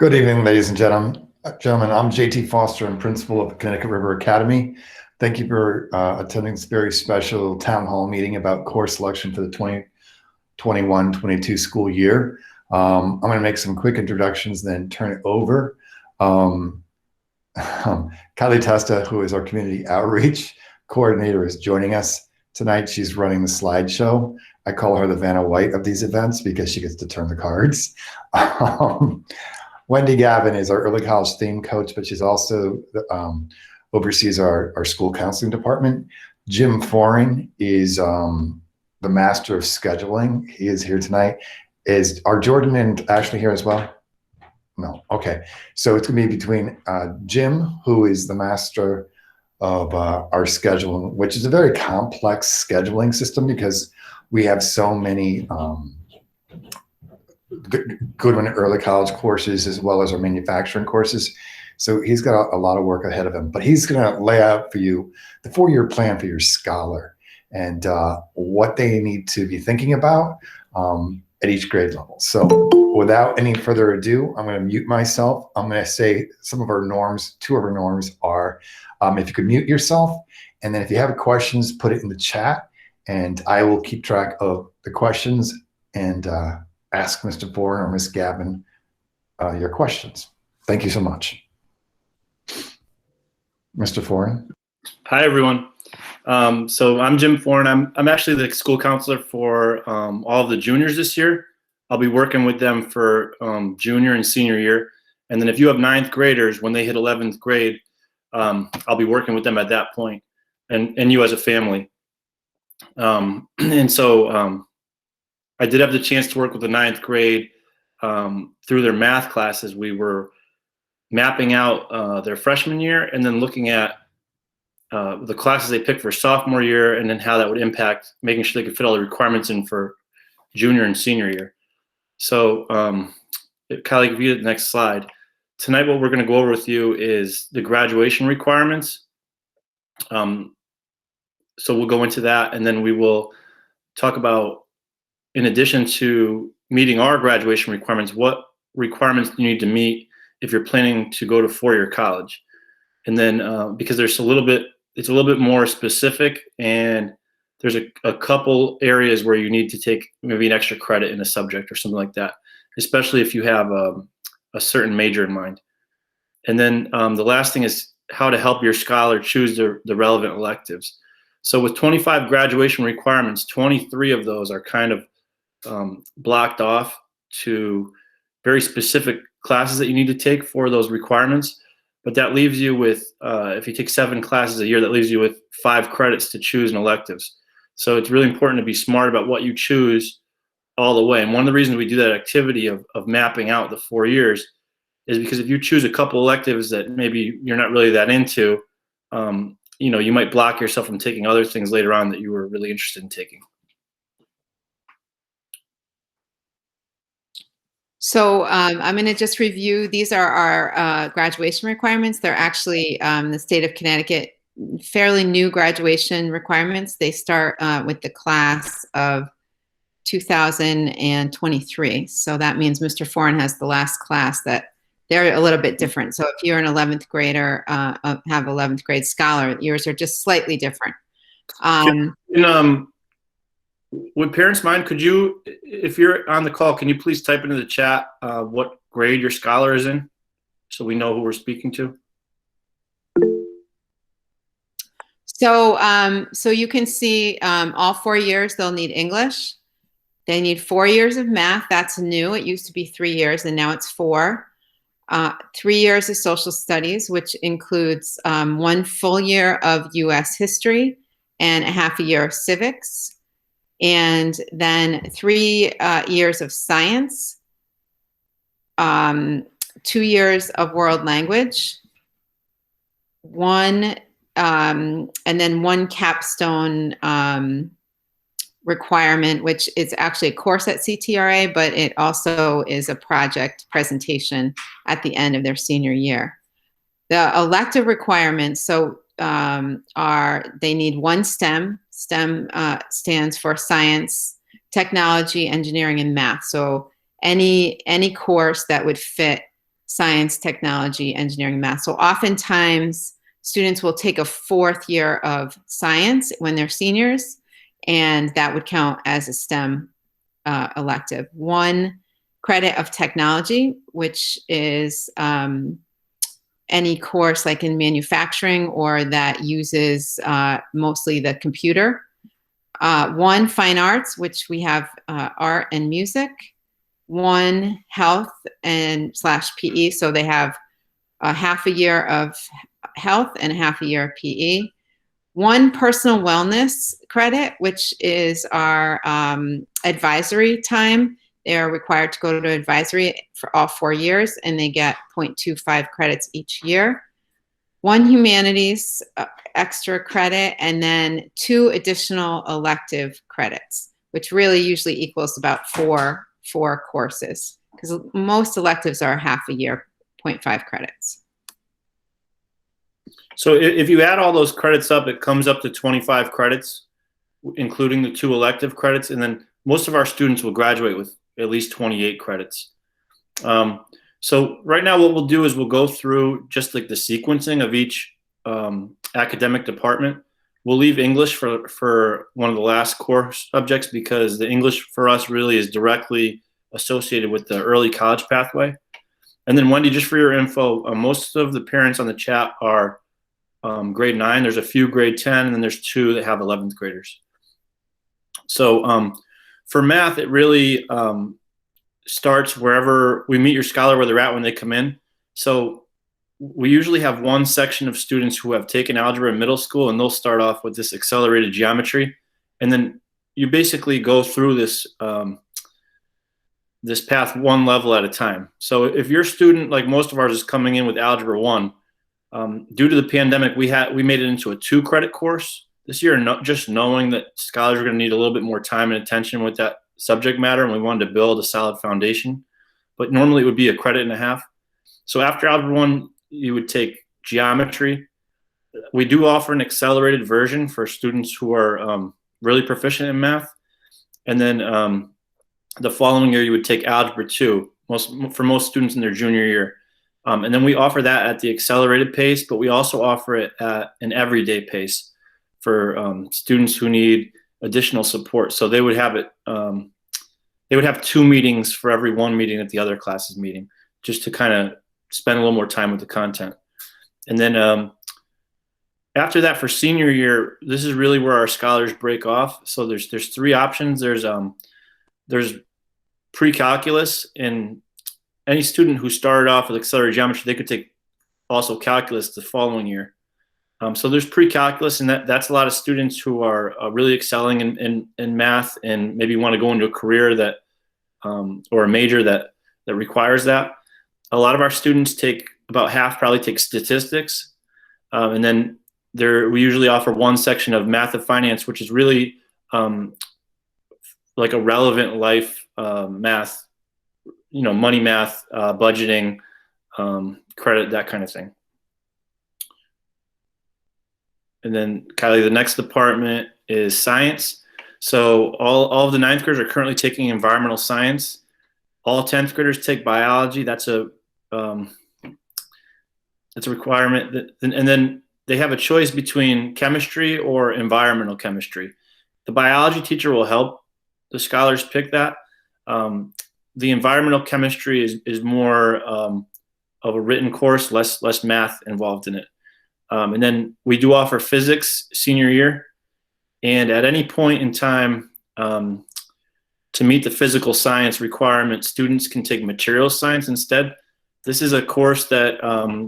Good evening, ladies and gentlemen. I'm JT Foster, and principal of the Connecticut River Academy. Thank you for attending this very special town hall meeting about course selection for the 2021-22 school year. I'm going to make some quick introductions, then turn it over. Kylie Testa, who is our community outreach coordinator, is joining us tonight. She's running the slideshow. I call her the Vanna White of these events because she gets to turn the cards. Wendy Gavin is our early college theme coach, but she's also oversees our school counseling department. Jim Foreign is the master of scheduling. He is here tonight. Is our Jordan and Ashley here as well? No. Okay. So it's going to be between Jim, who is the master of our scheduling, which is a very complex scheduling system because we have so many good one early college courses as well as our manufacturing courses. So he's got a lot of work ahead of him, but he's going to lay out for you the 4-year plan for your scholar and what they need to be thinking about at each grade level. So without any further ado, I'm going to mute myself. I'm going to say some of our norms. 2 of our norms are if you could mute yourself, and then if you have questions, put it in the chat, and I will keep track of the questions and ask Mr. Foreign or Ms. Gavin your questions. Thank you so much. Mr. Foreign. Hi, everyone. So I'm Jim Foreign. I'm actually the school counselor for all of the juniors this year. I'll be working with them for junior and senior year. And then if you have 9th graders, when they hit 11th grade, I'll be working with them at that point, and you as a family. And so I did have the chance to work with the 9th grade through their math classes. We were mapping out their freshman year and then looking at the classes they picked for sophomore year and then how that would impact making sure they could fit all the requirements in for junior and senior year. So Kylie, if you get the next slide. Tonight what we're going to go over with you is the graduation requirements. So we'll go into that, and then we will talk about, in addition to meeting our graduation requirements, what requirements do you need to meet if you're planning to go to 4-year college? And then because it's a little bit more specific, and there's a couple areas where you need to take maybe an extra credit in a subject or something like that, especially if you have a certain major in mind. And then the last thing is how to help your scholar choose the relevant electives. So with 25 graduation requirements, 23 of those are kind of blocked off to very specific classes that you need to take for those requirements. But that leaves you with, if you take 7 classes a year, that leaves you with 5 credits to choose in electives. So it's really important to be smart about what you choose all the way. And one of the reasons we do that activity of mapping out the 4 years is because if you choose a couple electives that maybe you're not really that into, you know, you might block yourself from taking other things later on that you were really interested in taking. So I'm going to just review. These are our graduation requirements. They're actually the state of Connecticut, fairly new graduation requirements. They start with the class of 2023. So that means Mr. Foreign has the last class that they're a little bit different. So if you're an 11th grader, have 11th grade scholar, yours are just slightly different. Would parents mind, could you, if you're on the call, can you please type into the chat what grade your scholar is in so we know who we're speaking to? So, so you can see all 4 years they'll need English. They need 4 years of math. That's new. It used to be 3 years and now it's 4. 3 years of social studies, which includes 1 full year of U.S. history and a half a year of civics. And then 3 years of science, 2 years of world language, 1, and then 1 capstone requirement, which is actually a course at CTRA, but it also is a project presentation at the end of their senior year. The elective requirements, so they need 1 STEM. STEM stands for science, technology, engineering, and math. So any course that would fit science, technology, engineering, math. So oftentimes students will take a fourth year of science when they're seniors, and that would count as a STEM elective. 1 credit of technology, which is any course like in manufacturing or that uses mostly the computer. 1 fine arts, which we have art and music. 1 health and / PE, so they have a half a year of health and a half a year of PE. 1 personal wellness credit, which is our advisory time. They're required to go to advisory for all 4 years, and they get 0.25 credits each year. 1 humanities extra credit, and then 2 additional elective credits, which really usually equals about four courses, because most electives are half a year, 0.5 credits. So if you add all those credits up, it comes up to 25 credits, including the 2 elective credits, and then most of our students will graduate with at least 28 credits. So right now what we'll do is we'll go through just like the sequencing of each academic department. We'll leave English for one of the last core subjects, because the English for us really is directly associated with the early college pathway. And then Wendy, just for your info, most of the parents on the chat are grade 9. There's a few grade 10, and then there's 2 that have 11th graders. So for math, it really starts wherever we meet your scholar where they're at when they come in. So we usually have 1 section of students who have taken algebra in middle school, and they'll start off with this accelerated geometry. And then you basically go through this this path 1 level at a time. So if your student, like most of ours, is coming in with algebra 1, due to the pandemic, we made it into a 2 credit course this year, just knowing that scholars are going to need a little bit more time and attention with that subject matter, and we wanted to build a solid foundation. But normally it would be a credit and a half. So after algebra 1, you would take geometry. We do offer an accelerated version for students who are really proficient in math. And then the following year, you would take algebra 2, for most students in their junior year. And then we offer that at the accelerated pace, but we also offer it at an everyday pace for students who need additional support. So they would have it, they would have 2 meetings for every 1 meeting that the other class is meeting, just to kind of spend a little more time with the content. And then after that, for senior year, this is really where our scholars break off. So there's 3 options. There's pre-calculus, and any student who started off with accelerated geometry, they could take also calculus the following year. So there's pre-calculus, and that's a lot of students who are really excelling in math and maybe want to go into a career that or a major that requires that. A lot of our students take, about half probably take statistics, and then we usually offer 1 section of math of finance, which is really like a relevant life math, money math, budgeting, credit, that kind of thing. And then Kylie, the next department is science. So all of the 9th graders are currently taking environmental science. All 10th graders take biology. That's a requirement. And then they have a choice between chemistry or environmental chemistry. The biology teacher will help the scholars pick that. The environmental chemistry is more of a written course, less math involved in it. And then we do offer physics senior year. And at any point in time, to meet the physical science requirement, students can take materials science instead. This is a course that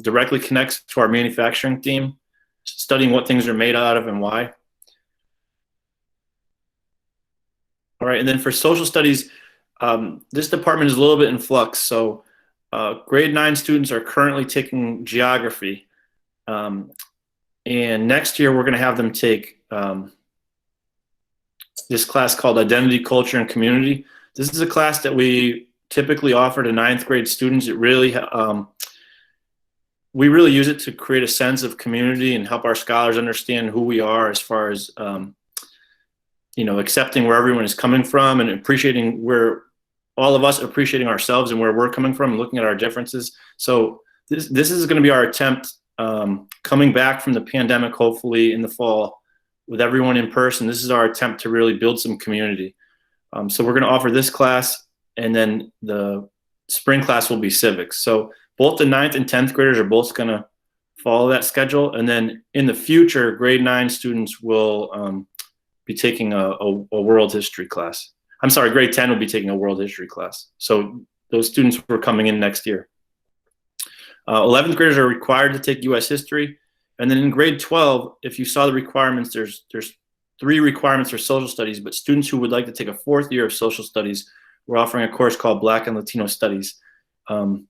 directly connects to our manufacturing theme, studying what things are made out of and why. All right, and then for social studies, this department is a little bit in flux. So grade 9 students are currently taking geography. And next year, we're going to have them take this class called Identity, Culture, and Community. This is a class that we typically offer to 9th grade students. It really, we really use it to create a sense of community and help our scholars understand who we are, as far as accepting where everyone is coming from and appreciating where all of us appreciating ourselves and where we're coming from and looking at our differences. So this is going to be our attempt, coming back from the pandemic, hopefully in the fall, with everyone in person. This is our attempt to really build some community. So we're going to offer this class, and then the spring class will be civics. So both the 9th and 10th graders are both going to follow that schedule. And then in the future, grade 9 students will be taking a world history class. I'm sorry, grade 10 will be taking a world history class. So those students were coming in next year. 11th graders are required to take US history. And then in grade 12, if you saw the requirements, there's 3 requirements for social studies, but students who would like to take a 4th year of social studies, we're offering a course called Black and Latino Studies. And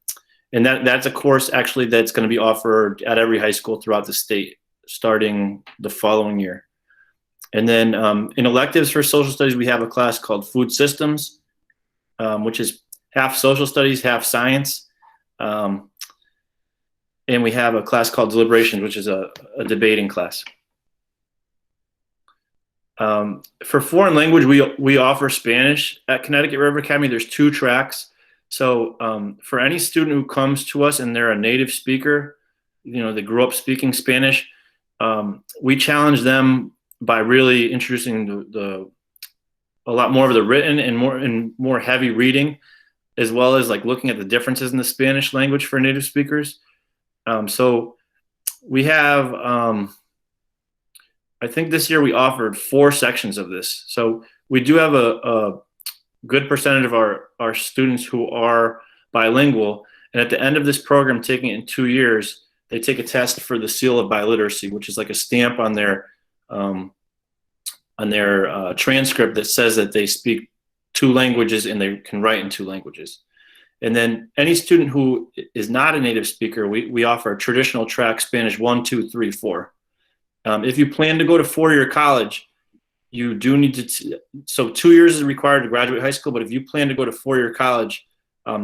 that's a course actually that's going to be offered at every high school throughout the state starting the following year. And then in electives for social studies, we have a class called Food Systems, which is half social studies, half science. And we have a class called Deliberations, which is a debating class. For foreign language, we offer Spanish at Connecticut River Academy. There's 2 tracks. So for any student who comes to us and they're a native speaker, you know, they grew up speaking Spanish, we challenge them by really introducing a lot more of the written and more heavy reading, as well as like looking at the differences in the Spanish language for native speakers. So we have, I think this year we offered 4 sections of this. So we do have a good percentage of our students who are bilingual. And at the end of this program, taking it in 2 years, they take a test for the seal of biliteracy, which is like a stamp on their transcript that says that they speak 2 languages and they can write in 2 languages. And then any student who is not a native speaker, we offer a traditional track, Spanish 1, 2, 3, 4. If you plan to go to 4-year college, you do need to, so 2 years is required to graduate high school, but if you plan to go to 4-year college,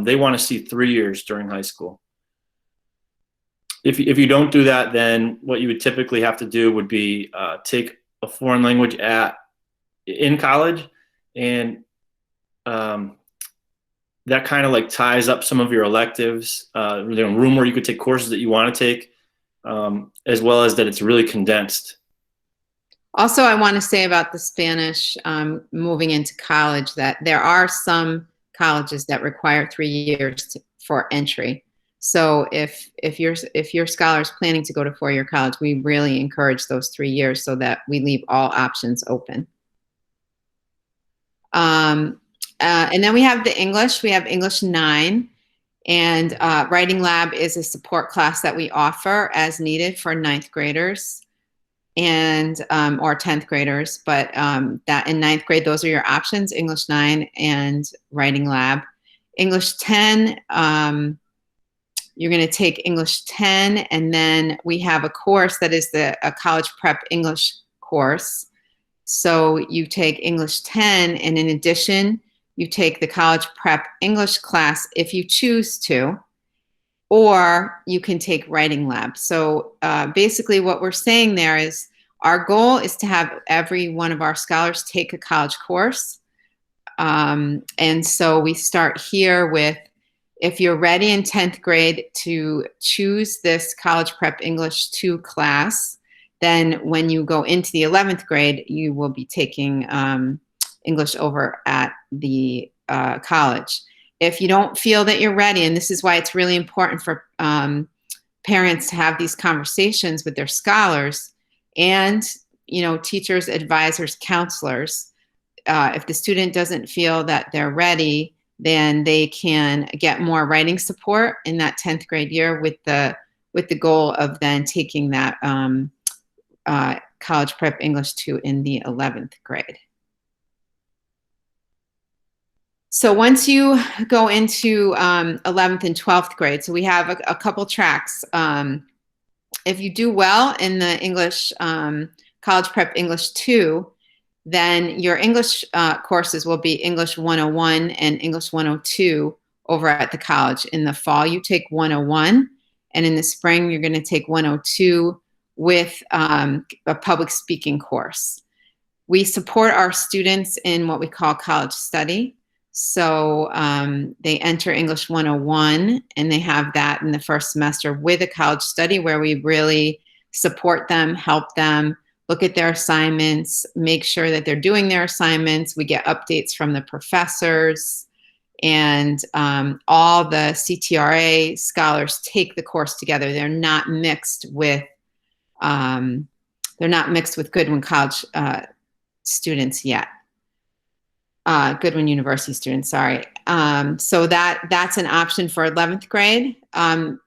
they want to see 3 years during high school. If you don't do that, then what you would typically have to do would be take a foreign language in college, and that kind of like ties up some of your electives, room where you could take courses that you want to take, as well as that it's really condensed. Also, I want to say about the Spanish moving into college that there are some colleges that require 3 years for entry. So if your scholar is planning to go to 4-year college, we really encourage those 3 years so that we leave all options open. And then we have the English. We have English 9, and Writing Lab is a support class that we offer as needed for 9th graders and or 10th graders. But that in 9th grade, those are your options: English 9 and Writing Lab. English 10, you're going to take English 10, and then we have a course that is a college prep English course. So you take English 10, and in addition, you take the college prep English class if you choose to, or you can take Writing Lab. So basically what we're saying there is our goal is to have every one of our scholars take a college course. And so we start here with, if you're ready in 10th grade to choose this college prep English 2 class, then when you go into the 11th grade, you will be taking English over at the college. If you don't feel that you're ready, and this is why it's really important for parents to have these conversations with their scholars and, you know, teachers, advisors, counselors. If the student doesn't feel that they're ready, then they can get more writing support in that 10th grade year with the goal of then taking that college prep English 2 in the 11th grade. So once you go into 11th and 12th grade, so we have a couple tracks. If you do well in the English college prep English 2, then your English courses will be English 101 and English 102 over at the college. In the fall, you take 101, and in the spring, you're going to take 102 with a public speaking course. We support our students in what we call college study. So they enter English 101, and they have that in the first semester with a college study where we really support them, help them, look at their assignments, make sure that they're doing their assignments. We get updates from the professors, and all the CTRA scholars take the course together. They're not mixed with Goodwin College students yet. Goodwin University students, sorry. So that's an option for 11th grade. And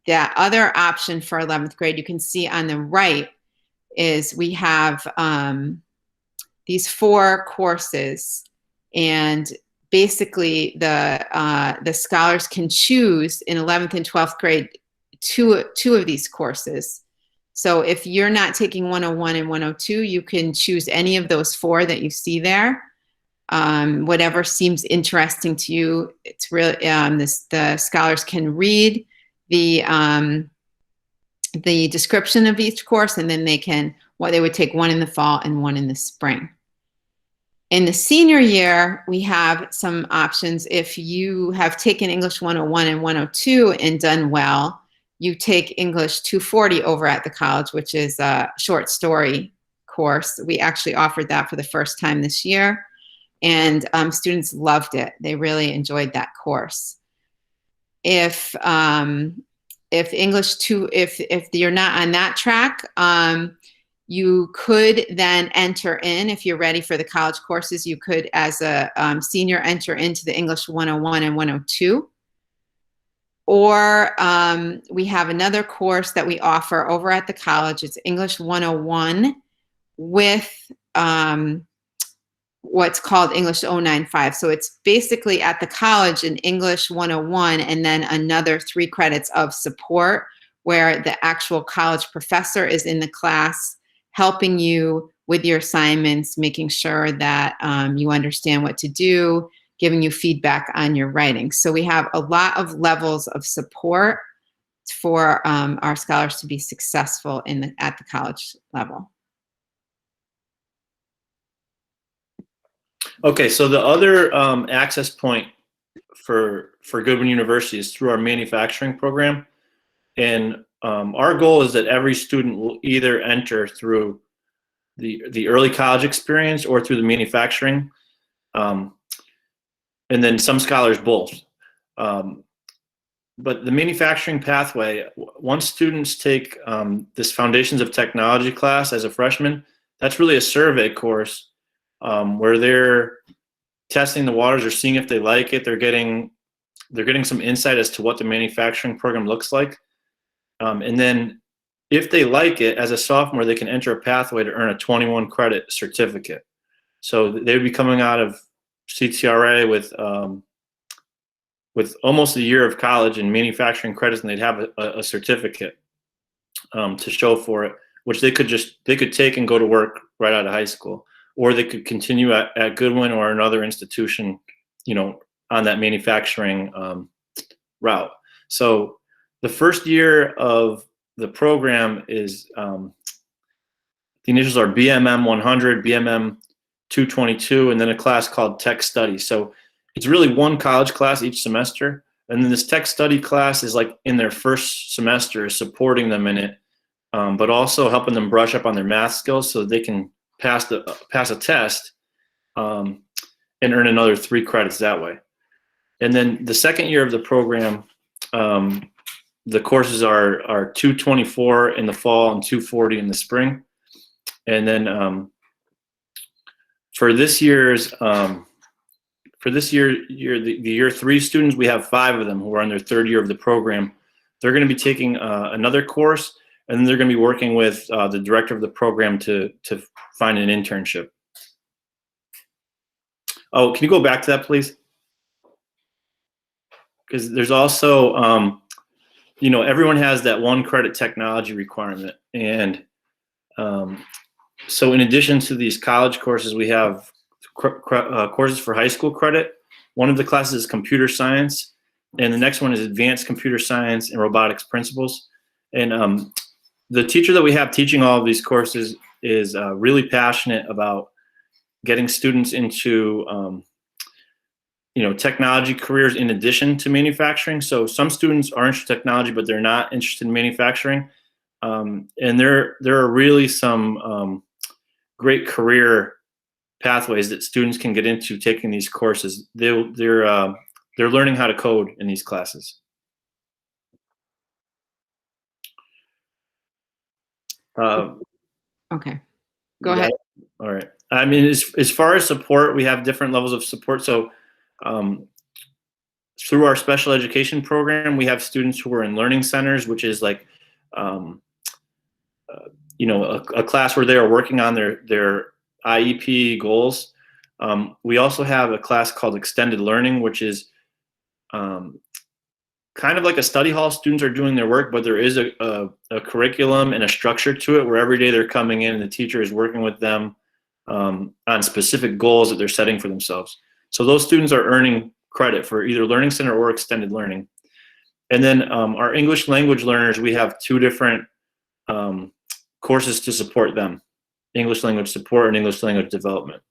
the other option for 11th grade, you can see on the right, is we have these 4 courses, and basically the scholars can choose in 11th and 12th grade two of these courses. So if you're not taking 101 and 102, you can choose any of those 4 that you see there. Whatever seems interesting to you. It's really the scholars can read the description of each course, and then they would take one in the fall and one in the spring. In the senior year, we have some options. If you have taken English 101 and 102 and done well, you take English 240 over at the college, which is a short story course. We actually offered that for the first time this year, and students loved it. They really enjoyed that course. If English 2, if you're not on that track, you could then enter in, if you're ready for the college courses, you could, as a senior, enter into the English 101 and 102. Or we have another course that we offer over at the college. It's English 101 with what's called English 095. So it's basically at the college an English 101 and then another 3 credits of support, where the actual college professor is in the class helping you with your assignments, making sure that you understand what to do, giving you feedback on your writing. So we have a lot of levels of support for our scholars to be successful at the college level. Okay, so the other access point for Goodwin University is through our manufacturing program. And our goal is that every student will either enter through the early college experience or through the manufacturing. And then some scholars both. But the manufacturing pathway, once students take this Foundations of Technology class as a freshman, that's really a survey course where they're testing the waters or seeing if they like it. They're getting some insight as to what the manufacturing program looks like. And then if they like it, as a sophomore, they can enter a pathway to earn a 21 credit certificate. So they would be coming out of CTRA with almost a year of college and manufacturing credits, and they'd have a certificate to show for it, which they could take and go to work right out of high school, or they could continue at Goodwin or another institution, on that manufacturing route. So the first year of the program is the initials are BMM 100, BMM 222, and then a class called Tech Study. So it's really one college class each semester, and then this Tech Study class is like in their first semester, supporting them in it, but also helping them brush up on their math skills so they can pass a test and earn another 3 credits that way. And then the second year of the program, the courses are 224 in the fall and 240 in the spring. And then for this year, the year 3 students, we have 5 of them who are on their 3rd year of the program. They're going to be taking another course, and then they're going to be working with the director of the program to find an internship. Oh, can you go back to that, please? Because there's also, everyone has that 1 credit technology requirement. And so in addition to these college courses, we have courses for high school credit. One of the classes is computer science, and the next one is advanced computer science and robotics principles. And the teacher that we have teaching all of these courses is really passionate about getting students into technology careers in addition to manufacturing. So some students are interested in technology, but they're not interested in manufacturing. And there are really some great career pathways that students can get into taking these courses. They're learning how to code in these classes. Okay, go ahead. All right. I mean, as far as support, we have different levels of support. So through our special education program, we have students who are in learning centers, which is like, a class where they are working on their IEP goals. We also have a class called extended learning, which is kind of like a study hall. Students are doing their work, but there is a curriculum and a structure to it where every day they're coming in and the teacher is working with them on specific goals that they're setting for themselves. So those students are earning credit for either learning center or extended learning. And then our English language learners, we have two different courses to support them: English language support and English language development.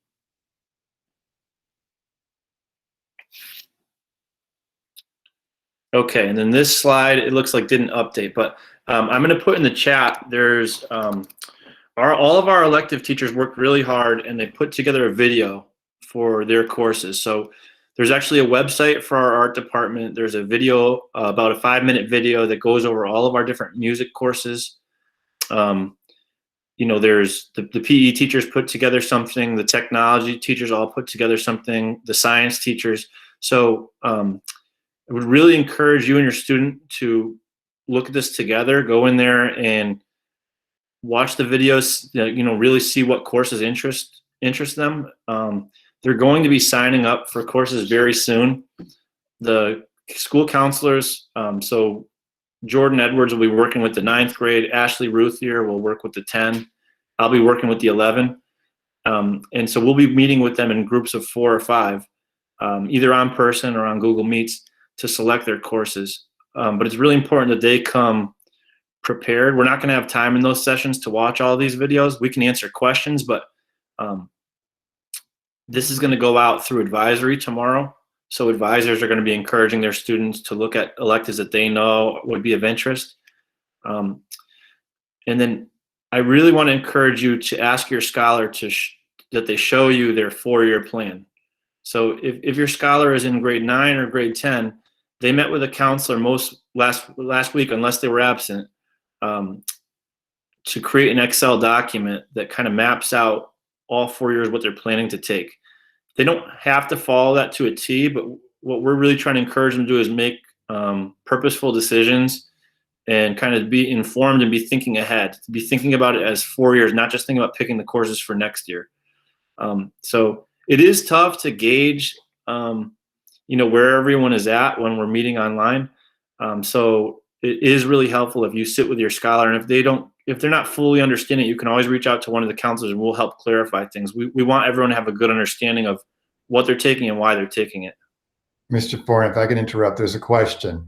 Okay, and then this slide, it looks like didn't update, but I'm going to put in the chat, there's all of our elective teachers worked really hard and they put together a video for their courses. So there's actually a website for our art department. There's a video, about a 5-minute video that goes over all of our different music courses. There's the PE teachers put together something, the technology teachers all put together something, the science teachers. So I would really encourage you and your student to look at this together, go in there and watch the videos, really see what courses interest them. They're going to be signing up for courses very soon. The school counselors, so Jordan Edwards will be working with the 9th grade. Ashley Ruthier will work with the 10. I'll be working with the 11. And so we'll be meeting with them in groups of 4 or 5, either on person or on Google Meets, to select their courses. But it's really important that they come prepared. We're not going to have time in those sessions to watch all these videos. We can answer questions, but this is going to go out through advisory tomorrow. So advisors are going to be encouraging their students to look at electives that they know would be of interest. And then I really want to encourage you to ask your scholar that they show you their 4-year plan. So if your scholar is in grade 9 or grade 10, they met with a counselor last week, unless they were absent, to create an Excel document that kind of maps out all 4 years what they're planning to take. They don't have to follow that to a T, but what we're really trying to encourage them to do is make purposeful decisions and kind of be informed and be thinking ahead, to be thinking about it as 4 years, not just thinking about picking the courses for next year. So it is tough to gauge, where everyone is at when we're meeting online. So it is really helpful if you sit with your scholar, and if they're not fully understanding, you can always reach out to one of the counselors and we'll help clarify things. We want everyone to have a good understanding of what they're taking and why they're taking it. Mr. Foran, if I can interrupt, there's a question.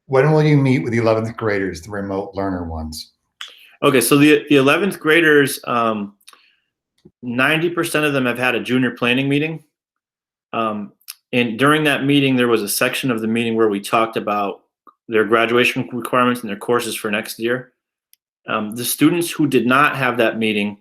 When will you meet with the 11th graders, the remote learner ones? Okay, so the 11th graders, 90% of them have had a junior planning meeting. And during that meeting, there was a section of the meeting where we talked about their graduation requirements and their courses for next year. The students who did not have that meeting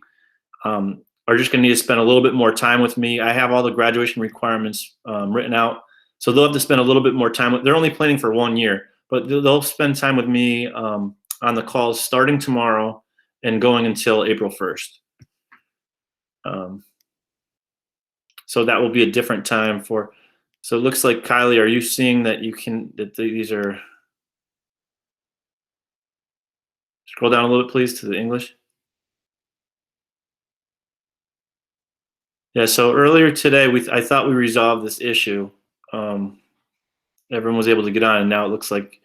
are just going to need to spend a little bit more time with me. I have all the graduation requirements written out, so they'll have to spend a little bit more time. They're only planning for 1 year, but they'll spend time with me on the calls starting tomorrow and going until April 1st. So that will be a different time for. So it looks like, Kylie, are you seeing that these are? Scroll down a little bit, please, to the English. Yeah, so earlier today, I thought we resolved this issue. Everyone was able to get on, and now it looks like.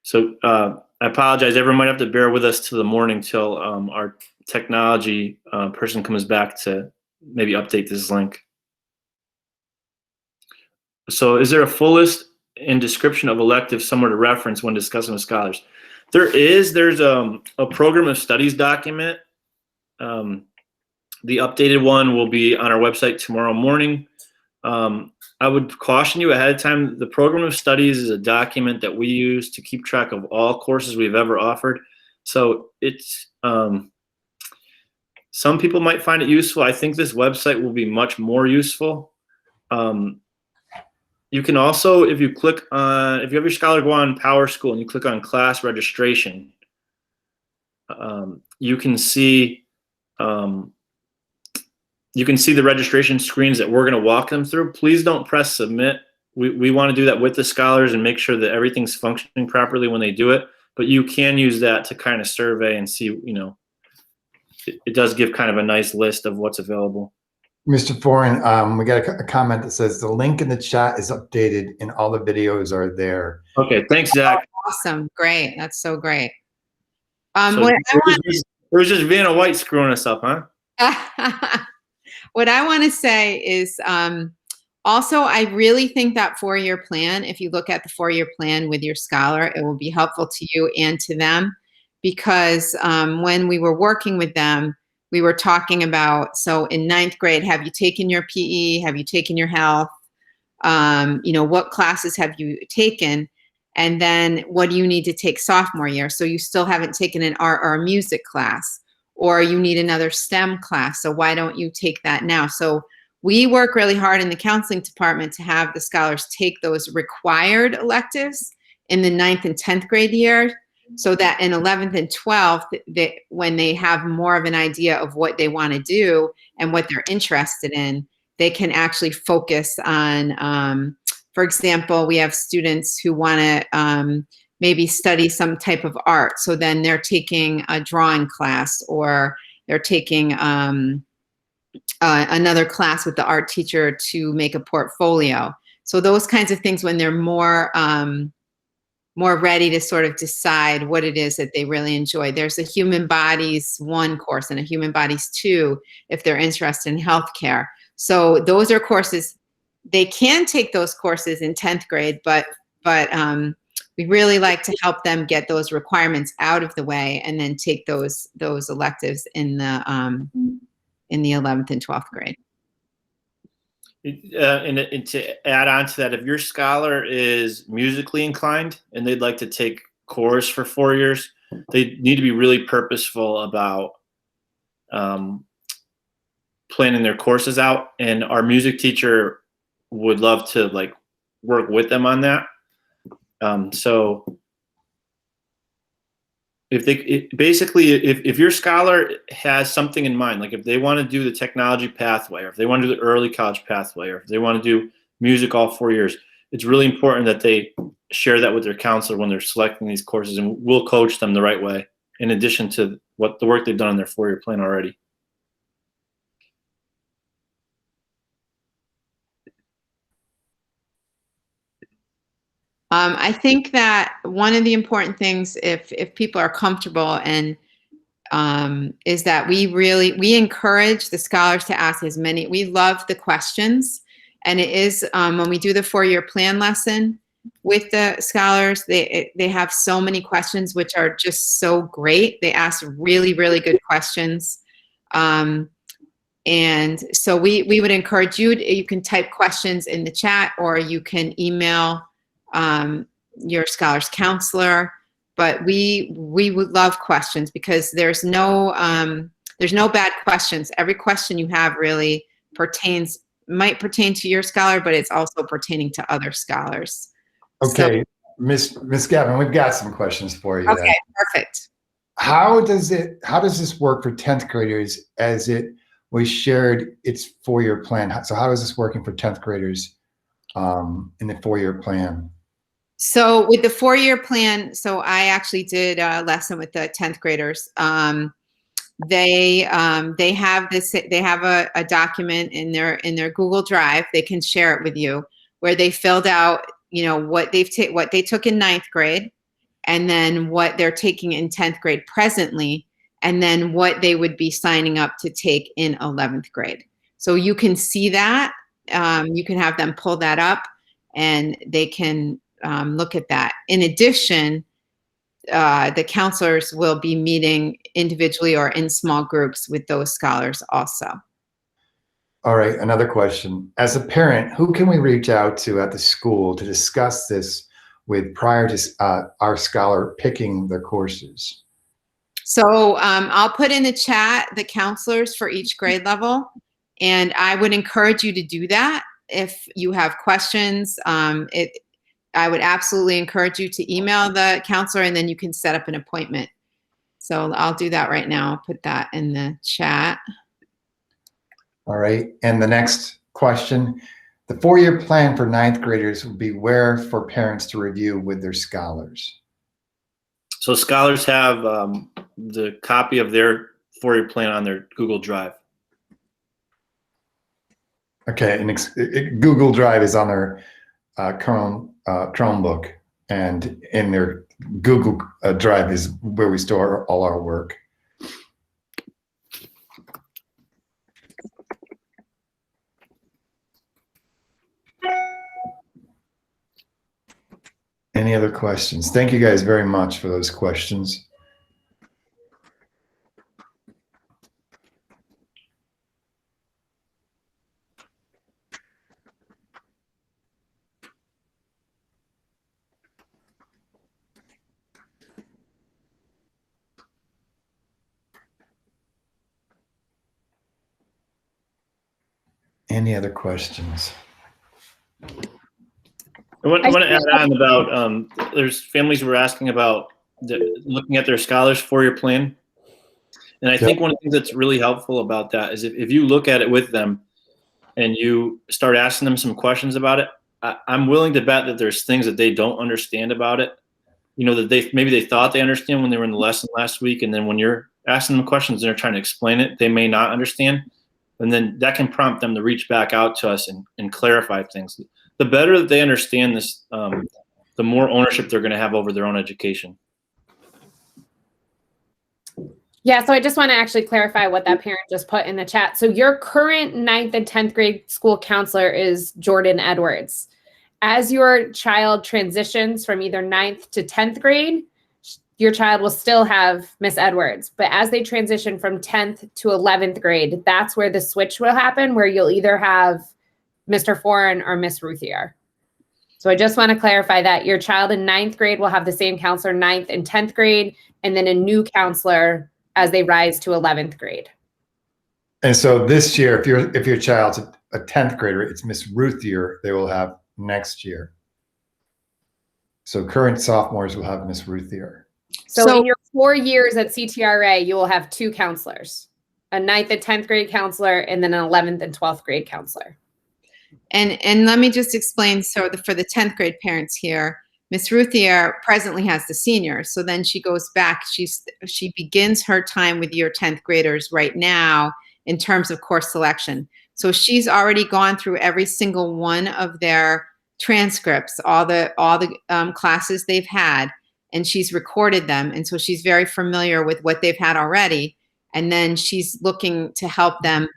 So I apologize. Everyone might have to bear with us till the morning till our technology person comes back to maybe update this link. So is there a full list and description of electives somewhere to reference when discussing with scholars? There's a program of studies document. The updated one will be on our website tomorrow morning. I would caution you ahead of time. The program of studies is a document that we use to keep track of all courses we've ever offered. So it's some people might find it useful. I think this website will be much more useful. You can also, if you click on, if you have your Scholar go on PowerSchool and you click on class registration, you can see the registration screens that we're going to walk them through. Please don't press submit. We want to do that with the scholars and make sure that everything's functioning properly when they do it. But you can use that to kind of survey and see, you know, it does give kind of a nice list of what's available. Mr. Foran, we got a comment that says the link in the chat is updated and all the videos are there. Okay, thanks, Zach. Awesome, great, that's so great. So it was just Vanna White screwing us up, huh? What I want to say is also, I really think that 4-year plan, if you look at the 4-year plan with your scholar, it will be helpful to you and to them, because when we were working with them, we were talking about, so in 9th grade, have you taken your PE? Have you taken your health? You know, what classes have you taken? And then what do you need to take sophomore year? So you still haven't taken an art or a music class, or you need another STEM class. So why don't you take that now? So we work really hard in the counseling department to have the scholars take those required electives in the 9th and 10th grade year, so that in 11th and 12th, when they have more of an idea of what they want to do and what they're interested in, they can actually focus on, for example, we have students who want to maybe study some type of art. So then they're taking a drawing class, or they're taking another class with the art teacher to make a portfolio. So those kinds of things, when they're more ready to sort of decide what it is that they really enjoy. There's a Human Bodies 1 course and a Human Bodies 2 if they're interested in healthcare. So those are courses, they can take those courses in 10th grade, but we really like to help them get those requirements out of the way and then take those electives in the 11th and 12th grade. And to add on to that, if your scholar is musically inclined and they'd like to take chorus for 4 years, they need to be really purposeful about planning their courses out. And our music teacher would love to like work with them on that. So if your scholar has something in mind, like if they want to do the technology pathway, or if they want to do the early college pathway, or if they want to do music all 4 years, it's really important that they share that with their counselor when they're selecting these courses, and we'll coach them the right way in addition to what the work they've done on their 4-year plan already. I think that one of the important things, if people are comfortable, and is that we encourage the scholars to ask as many. We love the questions, and it is when we do the 4-year plan lesson with the scholars, they have so many questions which are just so great. They ask really, really good questions. And so we would encourage you can type questions in the chat, or you can email your scholar's counselor, but we would love questions, because there's no bad questions. Every question you have really might pertain to your scholar, but it's also pertaining to other scholars. Okay, so, Miss Gavin, we've got some questions for you. Okay, then. perfect. How does this work for 10th graders, as it was shared its 4-year plan? So how is this working for 10th graders in the 4-year plan? So with the 4-year plan, so I actually did a lesson with the 10th graders. They have a document in their Google Drive. They can share it with you, where they filled out, you know, what they took in 9th grade, and then what they're taking in 10th grade presently, and then what they would be signing up to take in 11th grade. So you can see that. You can have them pull that up, and they can look at that. In addition, the counselors will be meeting individually or in small groups with those scholars also. All right, another question. As a parent, who can we reach out to at the school to discuss this with prior to our scholar picking their courses? So I'll put in the chat the counselors for each grade level, and I would encourage you to do that if you have questions. I would absolutely encourage you to email the counselor, and then you can set up an appointment. So I'll do that right now. I'll put that in the chat. All right, and the next question. The 4-year plan for 9th graders will be where for parents to review with their scholars? So scholars have the copy of their 4-year plan on their Google Drive. Okay, and Google Drive is on their Chromebook, and in their Google Drive is where we store all our work. Any other questions? Thank you guys very much for those questions. Any other questions? I want to add on about there's families who were asking about looking at their scholars 4-year plan. And I think one of the things that's really helpful about that is if you look at it with them and you start asking them some questions about it, I'm willing to bet that there's things that they don't understand about it. You know, that maybe they thought they understand when they were in the lesson last week, and then when you're asking them questions and they're trying to explain it, they may not understand. And then that can prompt them to reach back out to us and clarify things. The better that they understand this, the more ownership they're going to have over their own education. Yeah, so I just want to actually clarify what that parent just put in the chat. So your current 9th and 10th grade school counselor is Jordan Edwards. As your child transitions from either 9th to 10th grade, your child will still have Miss Edwards. But as they transition from 10th to 11th grade, that's where the switch will happen, where you'll either have Mr. Foreign or Miss Ruthier. So I just want to clarify that your child in 9th grade will have the same counselor 9th and 10th grade, and then a new counselor as they rise to 11th grade. And so this year, if your child's a 10th grader, it's Miss Ruthier they will have next year. So current sophomores will have Miss Ruthier. So in your 4 years at CTRA, you will have 2 counselors, a 9th and 10th grade counselor, and then an 11th and 12th grade counselor. And let me just explain. So for the 10th grade parents here, Miss Ruthier presently has the seniors. So then she goes back. She begins her time with your 10th graders right now in terms of course selection. So she's already gone through every single one of their transcripts, all the classes they've had, and she's recorded them. And so she's very familiar with what they've had already. And then she's looking to help them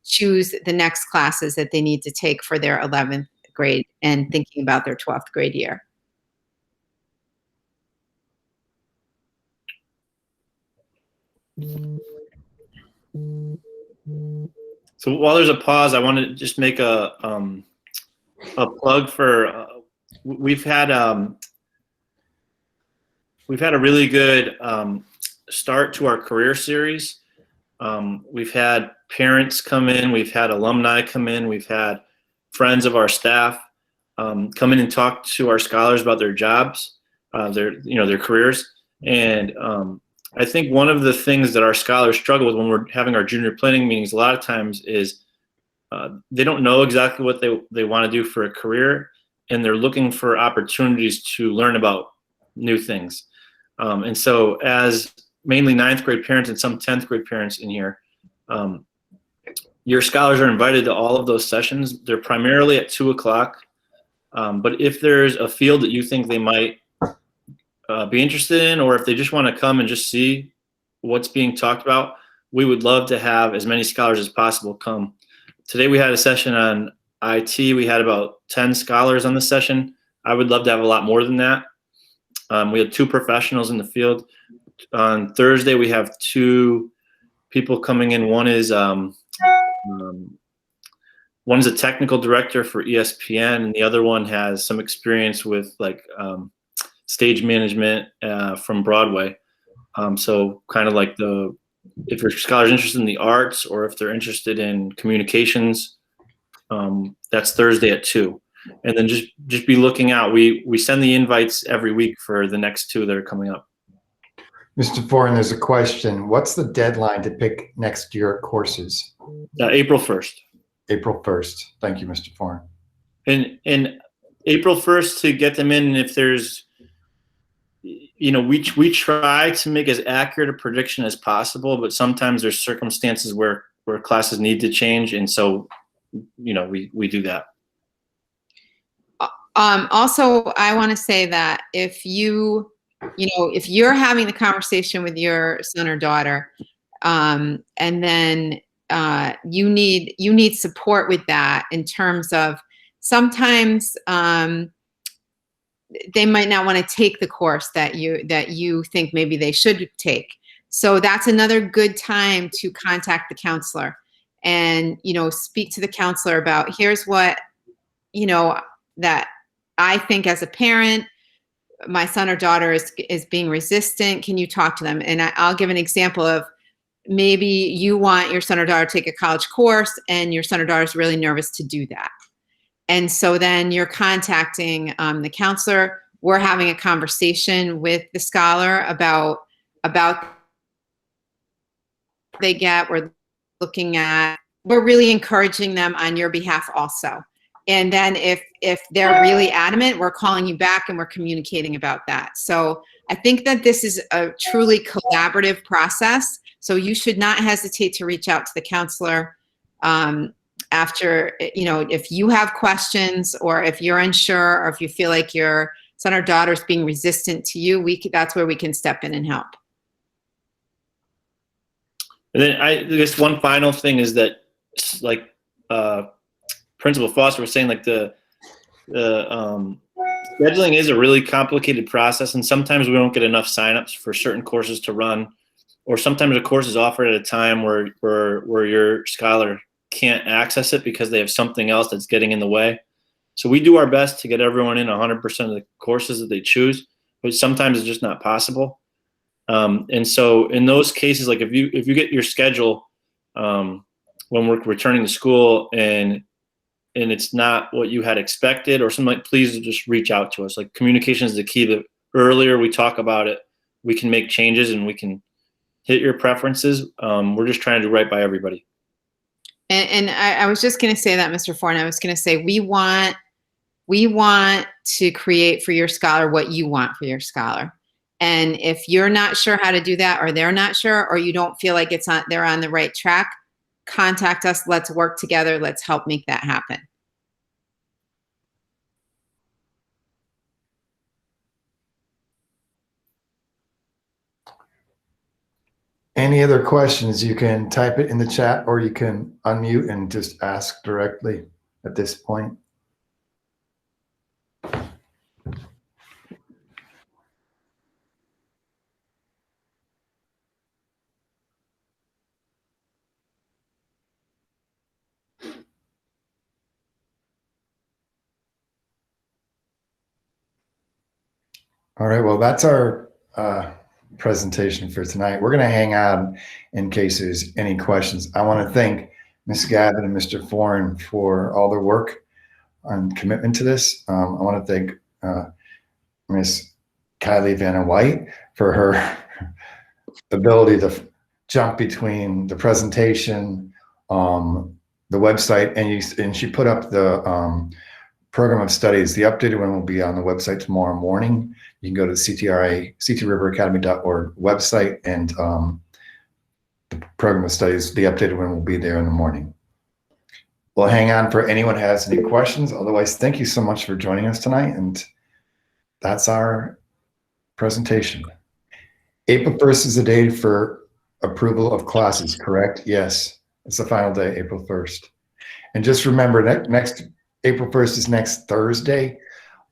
choose the next classes that they need to take for their 11th grade and thinking about their 12th grade year. So while there's a pause, I want to just make a plug for we've had a really good start to our career series. We've had parents come in, we've had alumni come in, we've had friends of our staff come in and talk to our scholars about their jobs, their careers. And I think one of the things that our scholars struggle with when we're having our junior planning meetings a lot of times is they don't know exactly what they want to do for a career, and they're looking for opportunities to learn about new things. And so as mainly 9th grade parents and some 10th grade parents in here, your scholars are invited to all of those sessions. They're primarily at 2 o'clock. But if there's a field that you think they might be interested in, or if they just want to come and just see what's being talked about, we would love to have as many scholars as possible come. Today we had a session on IT. We had about 10 scholars on the session. I would love to have a lot more than that. We had 2 professionals in the field. On Thursday, we have 2 people coming in. One is One's a technical director for ESPN, and the other one has some experience with like stage management from Broadway. So kind of like if your scholar's interested in the arts or if they're interested in communications, that's Thursday at 2. And then just be looking out. We send the invites every week for the next 2 that are coming up. Mr. Foran, there's a question. What's the deadline to pick next year courses? April 1st. April 1st. Thank you, Mr. Foran. And April 1st to get them in. And if there's, we try to make as accurate a prediction as possible, but sometimes there's circumstances where classes need to change. And so, we do that. Also, I want to say that if you're having the conversation with your son or daughter, and then you need support with that in terms of sometimes they might not want to take the course that you think maybe they should take. So that's another good time to contact the counselor and speak to the counselor about, here's what that I think as a parent, my son or daughter is being resistant. Can you talk to them? And I'll give an example of, maybe you want your son or daughter to take a college course and your son or daughter is really nervous to do that. And so then you're contacting the counselor. We're having a conversation with the scholar about they get. We're really encouraging them on your behalf also. And then if they're really adamant, we're calling you back and we're communicating about that. So I think that this is a truly collaborative process. So you should not hesitate to reach out to the counselor after, if you have questions or if you're unsure or if you feel like your son or daughter is being resistant to you, that's where we can step in and help. And then I guess one final thing is that, like Principal Foster was saying, like the scheduling is a really complicated process, and sometimes we don't get enough signups for certain courses to run, or sometimes a course is offered at a time where your scholar can't access it because they have something else that's getting in the way. So we do our best to get everyone in 100% of the courses that they choose, but sometimes it's just not possible. And so in those cases, like if you get your schedule when we're returning to school and it's not what you had expected or something, like, please just reach out to us. Like, communication is the key. The earlier we talk about it, we can make changes and we can hit your preferences. We're just trying to do right by everybody. And I was just going to say that, Mr. Foran. I was going to say we want to create for your scholar what you want for your scholar. And if you're not sure how to do that, or they're not sure, or you don't feel like they're on the right track, contact us. Let's work together. Let's help make that happen. Any other questions? You can type it in the chat or you can unmute and just ask directly at this point. All right, well, that's our presentation for tonight. We're going to hang out in case there's any questions. I want to thank Ms. Gavin and Mr. Foran for all their work and commitment to this. I want to thank Ms. Kylie Vanna White for her ability to jump between the presentation, the website, and she put up the program of studies. The updated one will be on the website tomorrow morning. You can go to the CTRA, ctriveracademy.org website, and the program of studies, the updated one will be there in the morning. We'll hang on for anyone who has any questions. Otherwise, thank you so much for joining us tonight. And that's our presentation. April 1st is the day for approval of classes, correct? Yes, it's the final day, April 1st. And just remember, next April 1st is next Thursday.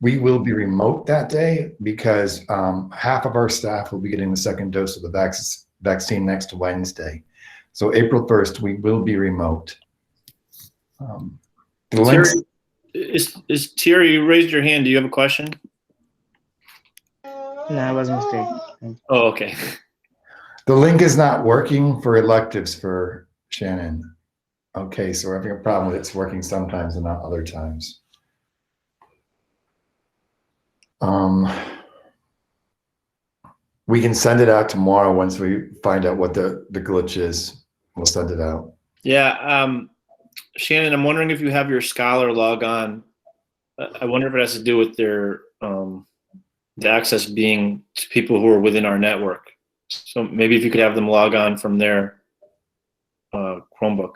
We will be remote that day because half of our staff will be getting the second dose of the vaccine next Wednesday. So April 1st, we will be remote. The links, Is Thierry, you raised your hand. Do you have a question? No, I was mistaken. Oh, okay. the link is not working for electives for Shannon. Okay, so we're having a problem with it's working sometimes and not other times. We can send it out tomorrow once we find out what the glitch is. We'll send it out. Yeah. Shannon, I'm wondering if you have your Scholar log on. I wonder if it has to do with their the access being to people who are within our network. So maybe if you could have them log on from their Chromebook.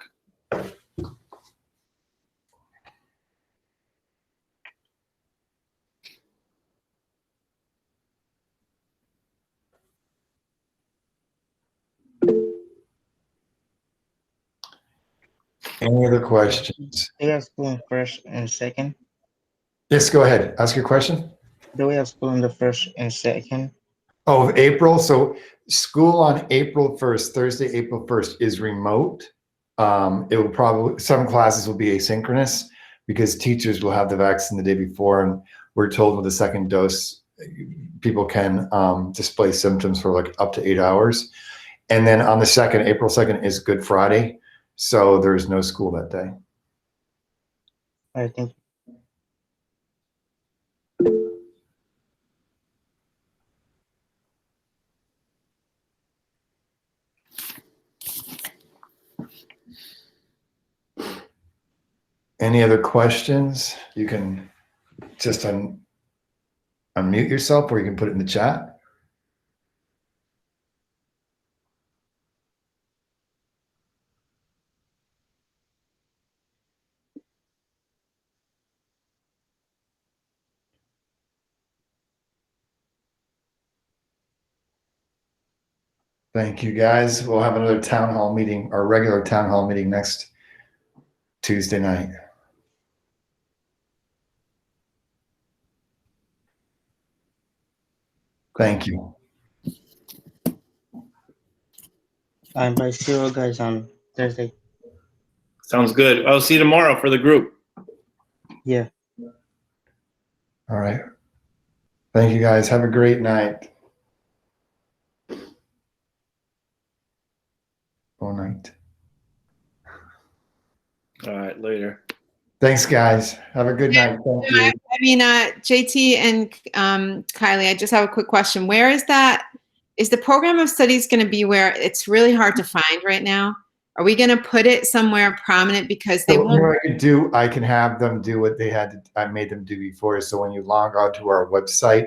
Any other questions? Do we have school in first and second? Yes, go ahead. Ask your question. Do we have school in the first and second? Oh, of April. So school on April 1st, Thursday, April 1st is remote. It will probably, some classes will be asynchronous because teachers will have the vaccine the day before. And we're told with the second dose, people can display symptoms for like up to 8 hours. And then on the 2nd, April 2nd is Good Friday. So there's no school that day. I think Any other questions? You can just unmute yourself or you can put it in the chat. Thank you, guys. We'll have another town hall meeting, our regular town hall meeting next Tuesday night. Thank you. I'm by zero guys on Thursday. Sounds good. I'll see you tomorrow for the group. Yeah. All right. Thank you, guys. Have a great night. All night. All right, later. Thanks, guys. Have a good night. Thank you. I mean, JT and Kylie, I just have a quick question. Where is that? Is the program of studies going to be where it's really hard to find right now? Are we going to put it somewhere prominent because they So won't? what I can do, I can have them do what they had to, I made them do before. So when you log on to our website,